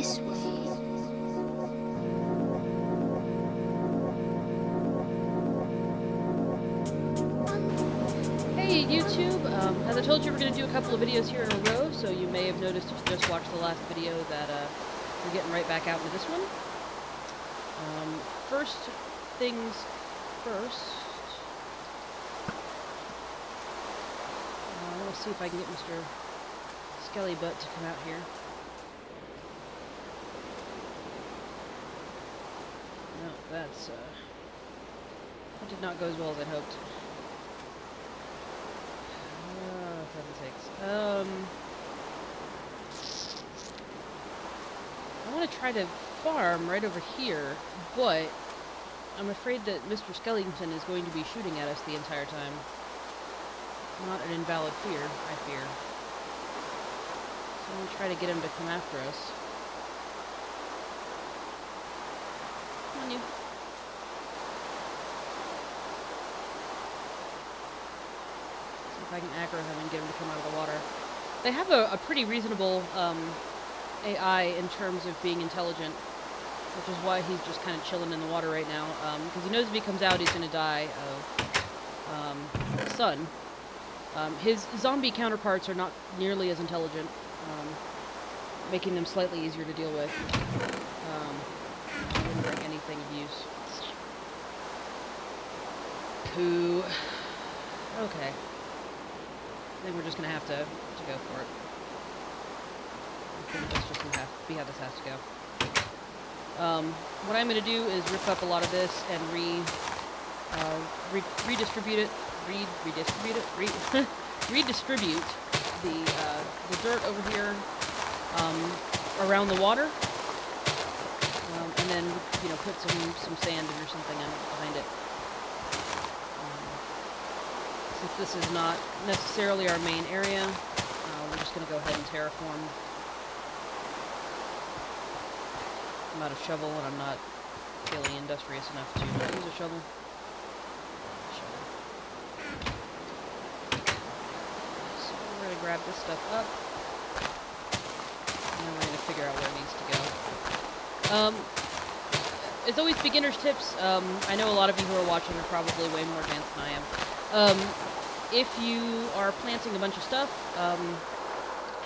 this way. Hey YouTube, as I told you, we're going to do a couple of videos here in a row, so you may have noticed if you just watched the last video that we're getting right back out into this one. First things first, I want to see if I can get Mr. Skelly Butt to come out here. No, that did not go as well as I'd hoped. For heaven's sakes. I want to try to farm right over here, but I'm afraid that Mr. Skellington is going to be shooting at us the entire time. Not an invalid fear, I fear. So I'm going to try to get him to come after us. Come on, you. See if I can aggro him and get him to come out of the water. They have a pretty reasonable AI in terms of being intelligent, which is why he's just kind of chilling in the water right now, because he knows if he comes out he's going to die of sun. His zombie counterparts are not nearly as intelligent, making them slightly easier to deal with. I didn't bring anything of use. Pooh. Okay. I think we're just going to have to go for it. I think that's just going to be how this has to go. What I'm going to do is rip up a lot of this and redistribute the dirt over here around the water, and then put some sand or something behind it. Since this is not necessarily our main area, we're just going to go ahead and terraform. I'm out of shovel, and I'm not feeling industrious enough to use a shovel. So we're going to grab this stuff up, and then we're going to figure out where it needs to go. As always, beginner's tips. I know a lot of you who are watching are probably way more advanced than I am. If you are planting a bunch of stuff,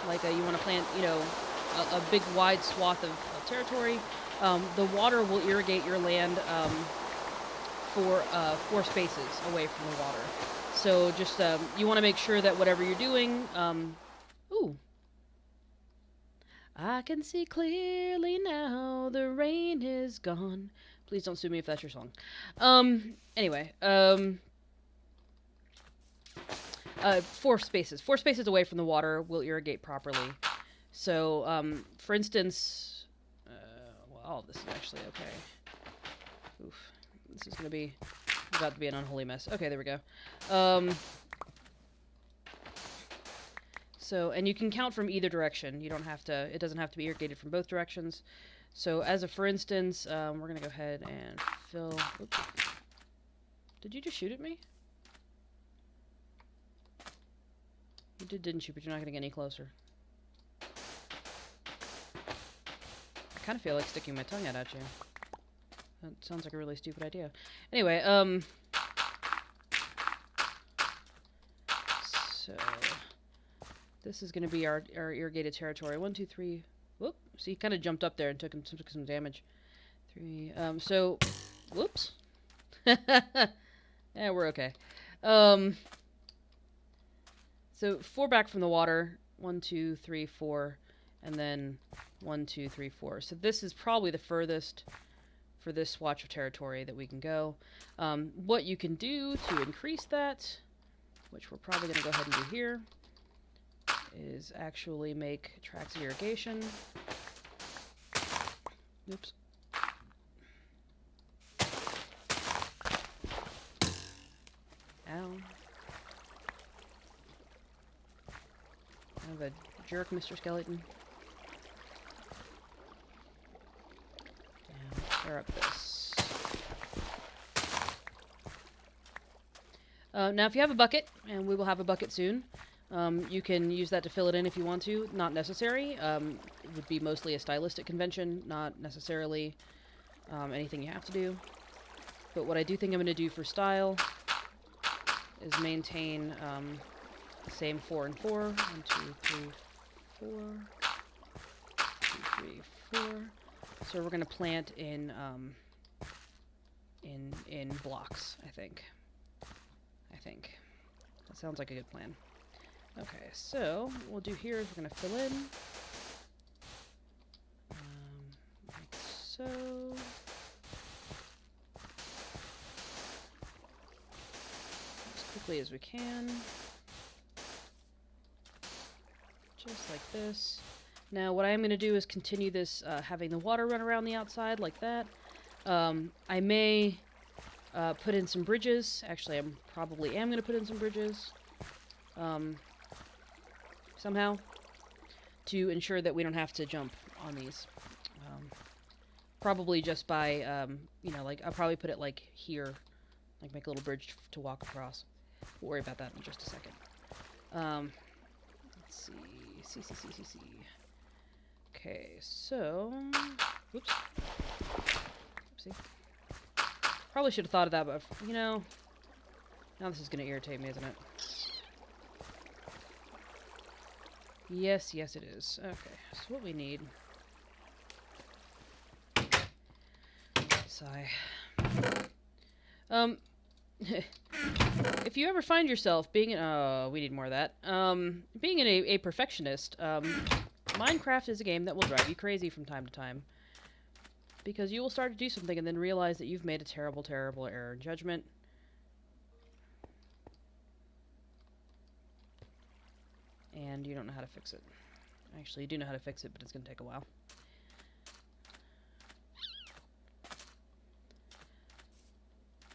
like you want to plant, a big wide swath of territory, the water will irrigate your land for 4 spaces away from the water. So just you want to make sure that whatever you're doing, ooh, I can see clearly now, the rain is gone. Please don't sue me if that's your song. Anyway, 4 spaces. 4 spaces away from the water will irrigate properly. So, for instance, well, all of this is actually okay. Oof. This is going to be about to be an unholy mess. Okay, there we go. So, and you can count from either direction. You don't have to, it doesn't have to be irrigated from both directions. So, as a for instance, we're going to go ahead and fill, oops. Did you just shoot at me? You did, didn't you? But you're not going to get any closer. I kind of feel like sticking my tongue out at you. That sounds like a really stupid idea. Anyway, so this is going to be our irrigated territory. 1, 2, 3. Whoop. See, he kind of jumped up there and took some damage. 3. So, whoops. Yeah, we're okay. So 4 back from the water. 1, 2, 3, 4, and then 1, 2, 3, 4. So this is probably the furthest for this swatch of territory that we can go. What you can do to increase that, which we're probably going to go ahead and do here, is actually make tracks of irrigation. Oops. Ow. Kind of a jerk, Mr. Skeleton. And clear up this. Now, if you have a bucket, and we will have a bucket soon, You can use that to fill it in if you want to. Not necessary. It would be mostly a stylistic convention, not necessarily anything you have to do. But what I do think I'm going to do for style is maintain the same 4 and 4. 1, 2, 3, 4. 2, 3, 4. So we're going to plant in blocks, I think. That sounds like a good plan. Okay, so what we'll do here is we're going to fill in like so. As quickly as we can. Just like this. Now what I am going to do is continue this having the water run around the outside like that. I may put in some bridges. Actually, I probably am going to put in some bridges. Somehow. To ensure that we don't have to jump on these. Probably just by, you know, like, I'll probably put it, like, here. Like, make a little bridge to walk across. We'll worry about that in just a second. Let's see. Okay, so... Whoops. Oopsie. Probably should have thought of that, but, you know... Now this is going to irritate me, isn't it? Yes, it is. Okay, so what we need... Sigh. If you ever find yourself being in... Oh, we need more of that. Being a perfectionist, Minecraft is a game that will drive you crazy from time to time. Because you will start to do something and then realize that you've made a terrible, terrible error in judgment. And you don't know how to fix it. Actually, you do know how to fix it, but it's going to take a while.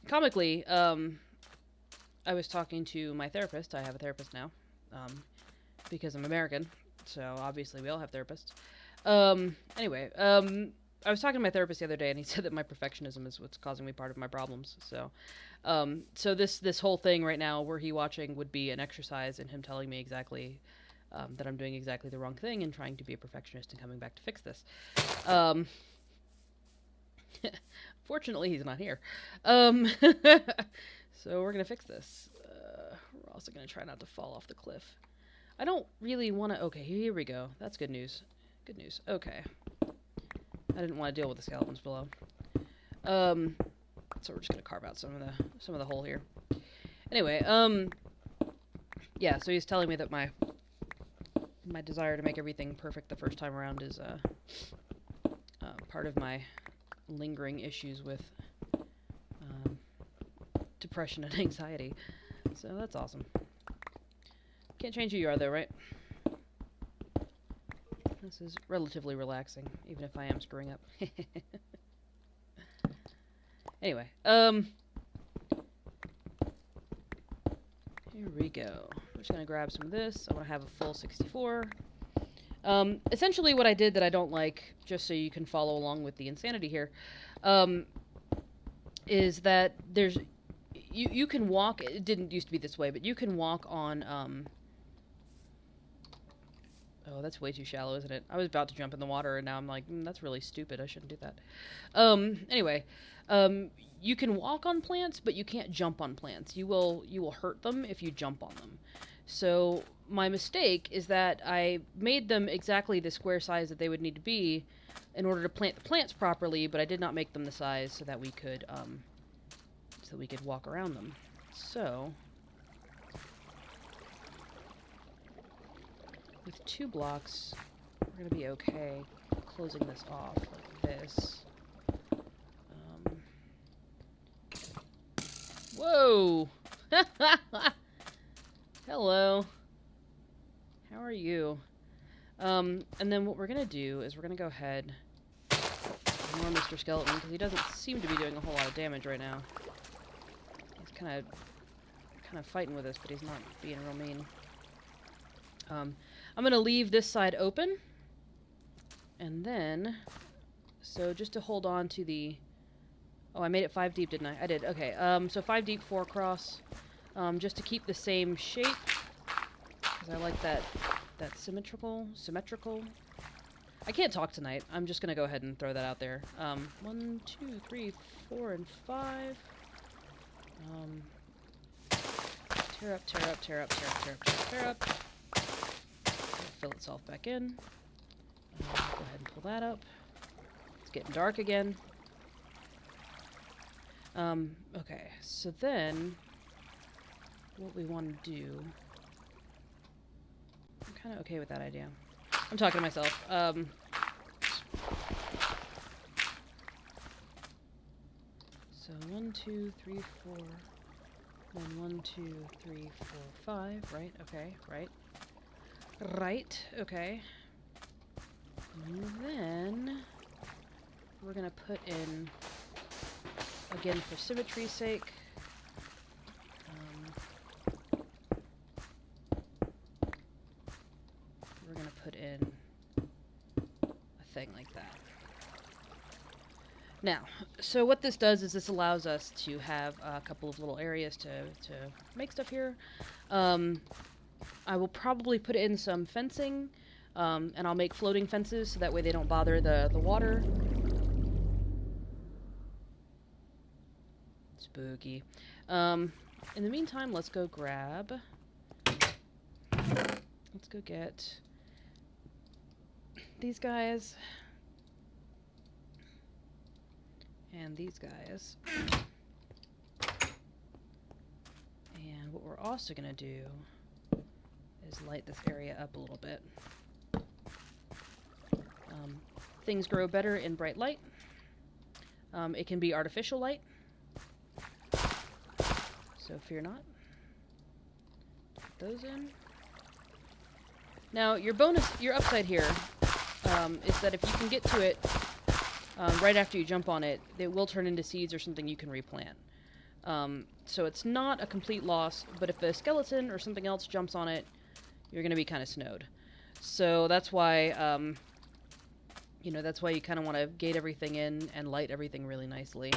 Comically, I was talking to my therapist. I have a therapist now. Because I'm American. So, obviously, we all have therapists. Anyway, I was talking to my therapist the other day, and he said that my perfectionism is what's causing me part of my problems. So, so this whole thing right now, were he watching, would be an exercise in him telling me exactly that I'm doing exactly the wrong thing and trying to be a perfectionist and coming back to fix this. Fortunately, he's not here. So we're going to fix this. We're also going to try not to fall off the cliff. I don't really want to... Okay, here we go. That's good news. Good news. Okay. I didn't want to deal with the skeletons below. So we're just going to carve out some of the hole here. Anyway, yeah, so he's telling me that my desire to make everything perfect the first time around is part of my lingering issues with depression and anxiety. So that's awesome. Can't change who you are, though, right? This is relatively relaxing, even if I am screwing up. Anyway, here we go. I'm just gonna grab some of this. I want to have a full 64. Essentially what I did that I don't like, just so you can follow along with the insanity here, is that there's... You can walk... It didn't used to be this way, but you can walk on, Oh, that's way too shallow, isn't it? I was about to jump in the water, and now I'm like, that's really stupid. I shouldn't do that. Anyway, you can walk on plants, but you can't jump on plants. You will hurt them if you jump on them. So my mistake is that I made them exactly the square size that they would need to be in order to plant the plants properly, but I did not make them the size so that we could walk around them. So with 2 blocks, we're going to be okay closing this off like this. Whoa! Hello. How are you? And then what we're going to do is we're going to go ahead and ignore Mr. Skeleton, because he doesn't seem to be doing a whole lot of damage right now. He's kind of fighting with us, but he's not being real mean. I'm going to leave this side open. And then, so just to hold on to the... Oh, I made it 5 deep, didn't I? I did. Okay, so 5 deep, 4 across. Just to keep the same shape. Because I like that symmetrical. I can't talk tonight. I'm just gonna go ahead and throw that out there. 1, 2, 3, 4, and 5. Tear up, tear up, tear up, tear up, tear up, tear up. Fill itself back in. Go ahead and pull that up. It's getting dark again. Okay, so then what we want to do... I'm kind of okay with that idea. I'm talking to myself. So 1, 2, 3, 4. Then 1, 2, 3, 4, 5. Right, okay, right. Right, okay. And then we're gonna put in, again for symmetry's sake, we're gonna put in a thing like that. Now, so what this does is this allows us to have a couple of little areas to make stuff here. I will probably put in some fencing, and I'll make floating fences so that way they don't bother the water. Spooky. In the meantime, let's go grab... Let's go get these guys. And these guys. And what we're also going to do is light this area up a little bit. Things grow better in bright light. It can be artificial light. So fear not. Put those in. Now, your upside here, is that if you can get to it right after you jump on it, it will turn into seeds or something you can replant. So it's not a complete loss, but if a skeleton or something else jumps on it, you're going to be kind of snowed. So that's why, that's why you kind of want to gate everything in and light everything really nicely,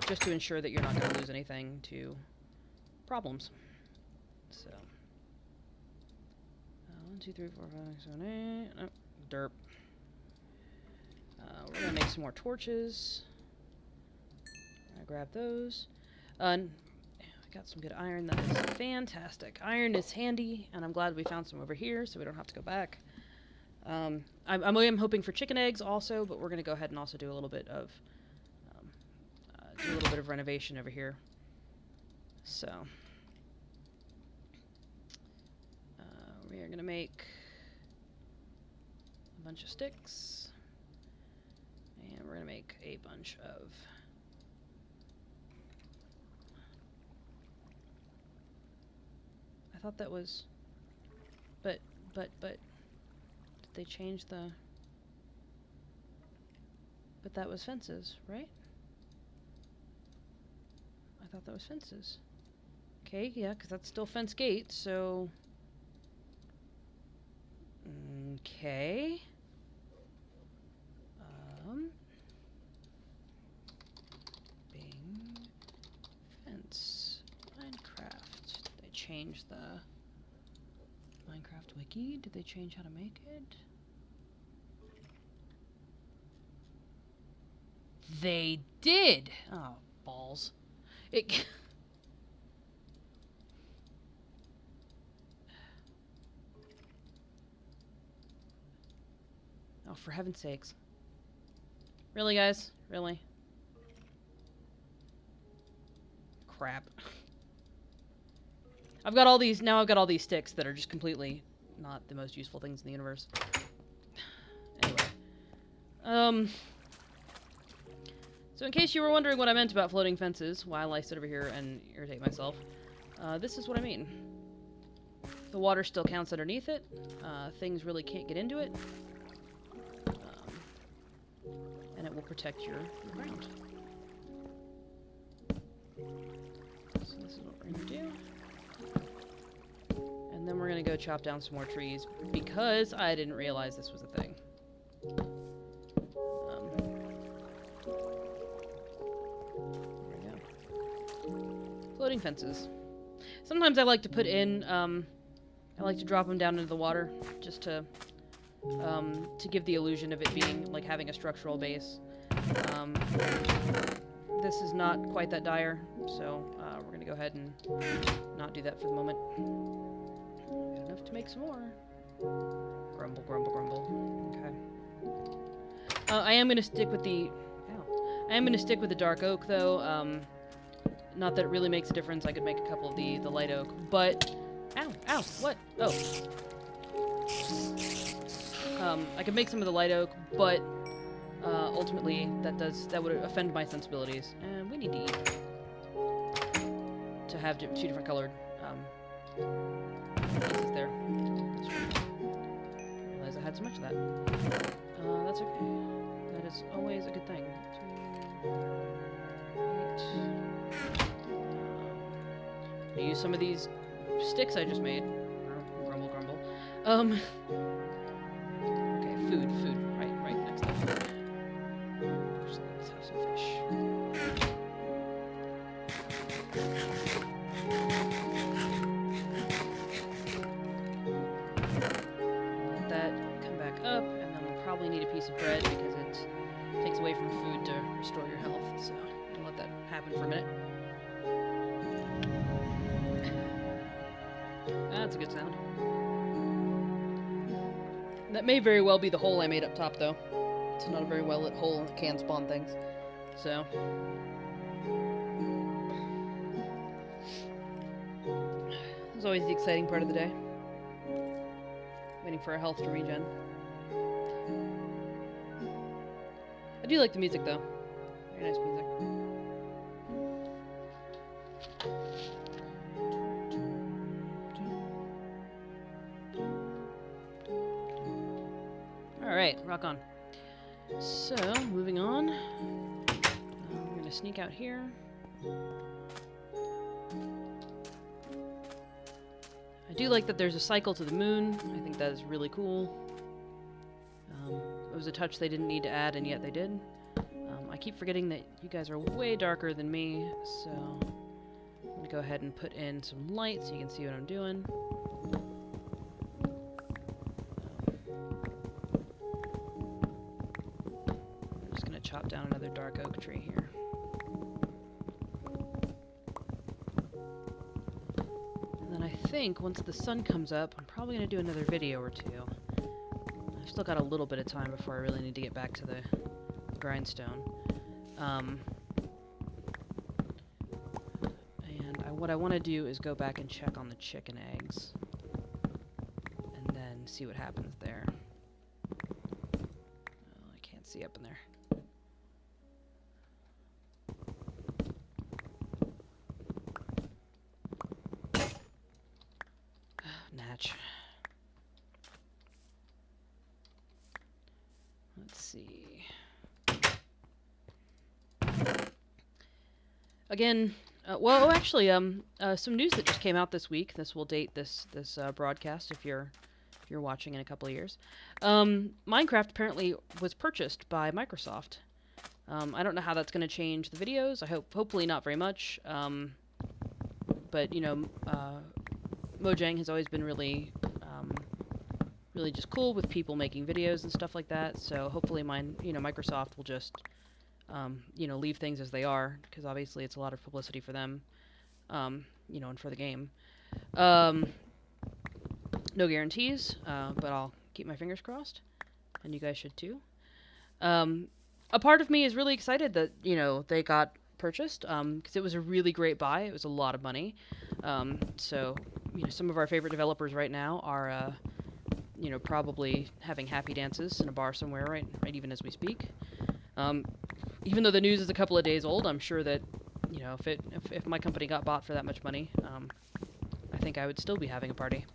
just to ensure that you're not going to lose anything to problems. So, 1, 2, 3, 4, 5, 6, 7, 8. Oh, derp. We're going to make some more torches. I grab those. I got some good iron. That is fantastic. Iron is handy, and I'm glad we found some over here, so we don't have to go back. I am hoping for chicken eggs also, but we're going to go ahead and also do a little bit of renovation over here. So we are going to make a bunch of sticks, and we're going to make a bunch of I thought that was, but, did they change the, but that was fences, right? I thought that was fences. Okay, yeah, because that's still fence gate, so, okay. Bing, fence, Minecraft. Did they change the Minecraft wiki? Did they change how to make it? They did! Oh, balls. Oh, for heaven's sakes. Really, guys? Really? Crap. I've got all these sticks that are just completely not the most useful things in the universe. Anyway. So in case you were wondering what I meant about floating fences while I sit over here and irritate myself, this is what I mean. The water still counts underneath it. Things really can't get into it. And it will protect your ground. So this is what we're going to do. And then we're going to go chop down some more trees because I didn't realize this was a thing. There we go. Floating fences. Sometimes I like to put in I like to drop them down into the water just to give the illusion of it being like having a structural base. This is not quite that dire, so we're gonna go ahead and not do that for the moment. We got enough to make some more. Grumble, grumble, grumble. Okay. I am gonna stick with the. Ow. I am gonna stick with the dark oak though. Not that it really makes a difference. I could make a couple of the light oak, but ow, ow, what? Oh. I could make some of the light oak, but ultimately that would offend my sensibilities, and we need to eat to have two different colored pieces there. I realized I had so much of that. That's okay. That is always a good thing. 2, 8. Use some of these sticks I just made. Grumble, grumble. Okay, food, right next to food. Just let's have some fish. Let that come back up, and then we'll probably need a piece of bread because it takes away from food to restore your health. So I'll let that happen for a minute. That's a good sound. That may very well be the hole I made up top, though. It's not a very well lit hole, and it can spawn things. So. This is always the exciting part of the day. Waiting for our health to regen. I do like the music, though. Very nice music. Alright, rock on. So, moving on. We're gonna sneak out here. I do like that there's a cycle to the moon. I think that is really cool. It was a touch they didn't need to add, and yet they did. I keep forgetting that you guys are way darker than me, so I'm gonna go ahead and put in some light so you can see what I'm doing. Chop down another dark oak tree here. And then I think once the sun comes up, I'm probably going to do another video or two. I've still got a little bit of time before I really need to get back to the grindstone. And what I want to do is go back and check on the chicken eggs. And then see what happens there. Oh, I can't see up in there. Natch. Let's see. Again, well, actually, some news that just came out this week. This will date this broadcast if you're watching in a couple of years. Minecraft apparently was purchased by Microsoft. I don't know how that's going to change the videos. Hopefully not very much. But you know, Mojang has always been really just cool with people making videos and stuff like that. So hopefully, Microsoft will just, leave things as they are, because obviously it's a lot of publicity for them, and for the game. No guarantees, but I'll keep my fingers crossed, and you guys should too. A part of me is really excited that they got purchased, because it was a really great buy. It was a lot of money. So some of our favorite developers right now are, probably having happy dances in a bar somewhere, right even as we speak. Even though the news is a couple of days old, I'm sure that, if my company got bought for that much money, I think I would still be having a party.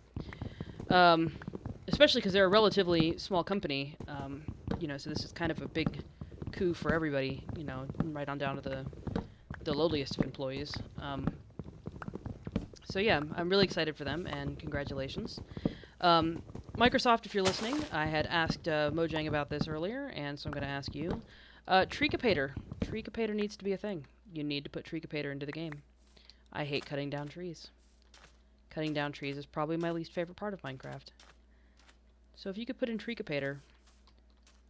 Especially because they're a relatively small company, so this is kind of a big coup for everybody, right on down to the lowliest of employees. So yeah, I'm really excited for them, and congratulations. Microsoft, if you're listening, I had asked Mojang about this earlier, and so I'm going to ask you. Treecapator. Treecapator needs to be a thing. You need to put Treecapator into the game. I hate cutting down trees. Cutting down trees is probably my least favorite part of Minecraft. So if you could put in Treecapator,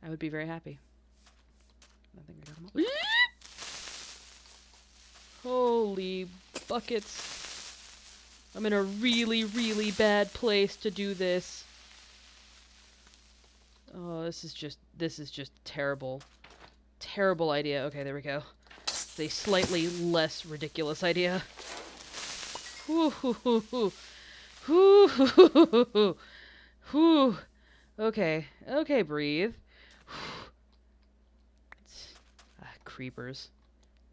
I would be very happy. I think I got them all. Holy buckets. I'm in a really, really bad place to do this. Oh, this is just terrible. Terrible idea. Okay, there we go. It's a slightly less ridiculous idea. Whew, whew, whew, whew. Whew, whew, whew, whew. Whew. Okay. Okay, breathe. Creepers.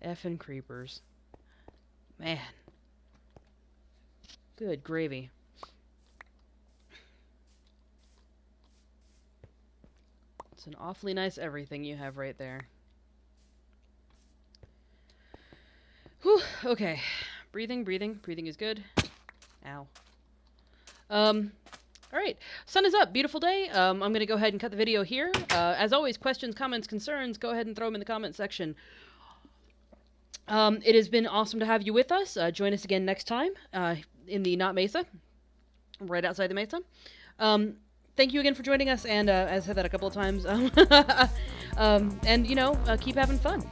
Effing creepers. Man. Good gravy. It's an awfully nice everything you have right there. Whew. Okay. Breathing, breathing. Breathing is good. Ow. Alright. Sun is up. Beautiful day. I'm going to go ahead and cut the video here. As always, questions, comments, concerns, go ahead and throw them in the comment section. It has been awesome to have you with us. Join us again next time in the Not Mesa, right outside the Mesa. Thank you again for joining us, and I said that a couple of times. And, you know, keep having fun.